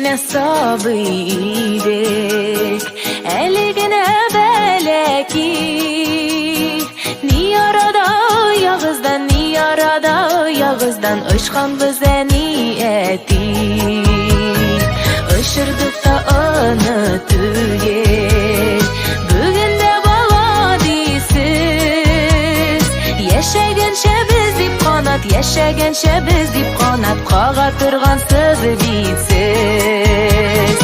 gene sabıydık, eligine beleki. Ni arada yağızdan ışkan bize niyeti. Işırdık da onu tügel, bugün de bala deysiz. Yaşagenşe biz dip kanat, kağa turgan söz bitsiz.